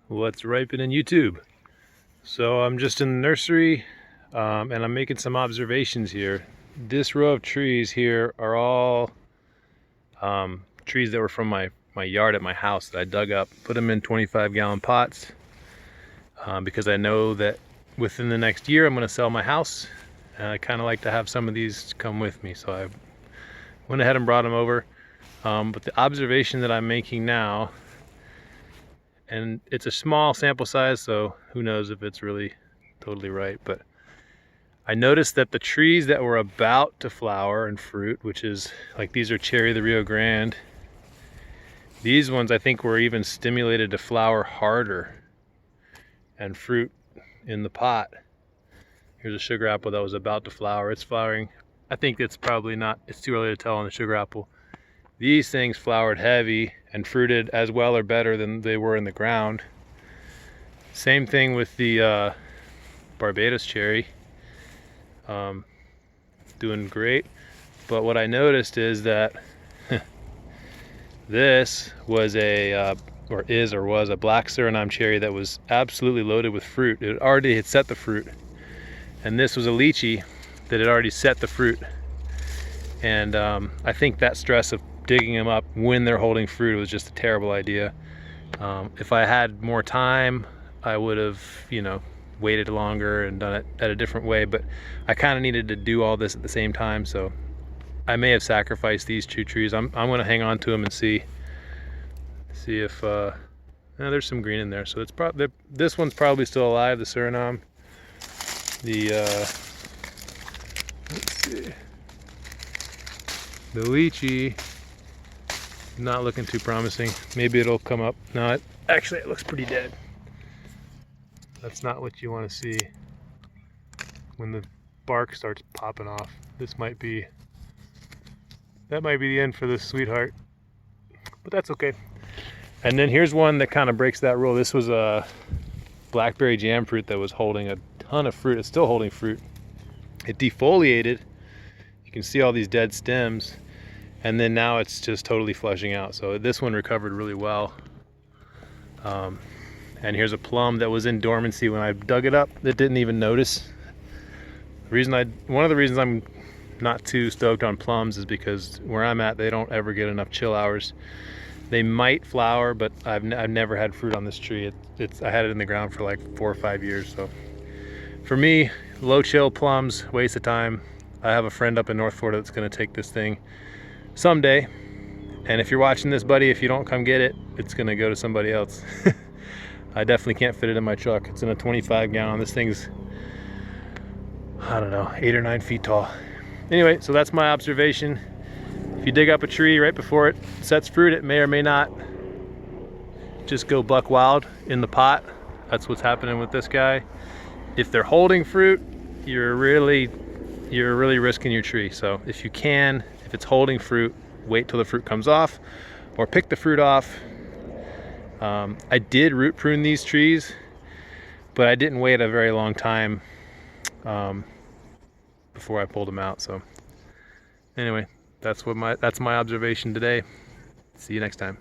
What's ripening YouTube? So I'm just in the nursery and I'm making some observations here. This row of trees here are all trees that were from my yard at my house that I dug up, put them in 25-gallon pots because I know that within the next year I'm going to sell my house, and I kind of like to have some of these come with me, so I went ahead and brought them over. But the observation that I'm making now, and it's a small sample size, so who knows if it's really totally right, but I noticed that the trees that were about to flower and fruit, which is like, these are Cherry the Rio Grande, these ones I think were even stimulated to flower harder and fruit in the pot. Here's a sugar apple that was about to flower. It's flowering. I think it's probably not, it's too early to tell on the sugar apple. These things flowered heavy and fruited as well or better than they were in the ground. Same thing with the Barbados cherry. Doing great. But what I noticed is that this was a, was a black Suriname cherry that was absolutely loaded with fruit. It already had set the fruit. And this was a lychee that had already set the fruit. And I think that stress of digging them up when they're holding fruit was just a terrible idea. If I had more time, I would have, waited longer and done it at a different way, but I kind of needed to do all this at the same time, so I may have sacrificed these two trees. I'm going to hang on to them and see if there's some green in there, so it's probably, this one's probably still alive, the Suriname. The let's see, the lychee, not looking too promising. Maybe it'll come up. No, actually it looks pretty dead. That's not what you want to see when the bark starts popping off. That might be the end for this sweetheart, but that's okay. And then here's one that kind of breaks that rule. This was a blackberry jam fruit that was holding a ton of fruit. It's still holding fruit. It defoliated. You can see all these dead stems, and then now it's just totally flushing out. So this one recovered really well. And here's a plum that was in dormancy when I dug it up that didn't even notice. One of the reasons I'm not too stoked on plums is because where I'm at, they don't ever get enough chill hours. They might flower, but I've never had fruit on this tree. I had it in the ground for like 4 or 5 years. So for me, low chill plums, waste of time. I have a friend up in North Florida that's gonna take this thing someday. And if you're watching this, buddy, if you don't come get it, it's gonna go to somebody else. I definitely can't fit it in my truck. It's in a 25-gallon. This thing's, I don't know, 8 or 9 feet tall. Anyway, so that's my observation. If you dig up a tree right before it sets fruit, it may or may not just go buck wild in the pot. That's what's happening with this guy. If they're holding fruit, you're really risking your tree. So if you can, if it's holding fruit, wait till the fruit comes off or pick the fruit off. I did root prune these trees, but I didn't wait a very long time before I pulled them out. So anyway, that's my observation today. See you next time.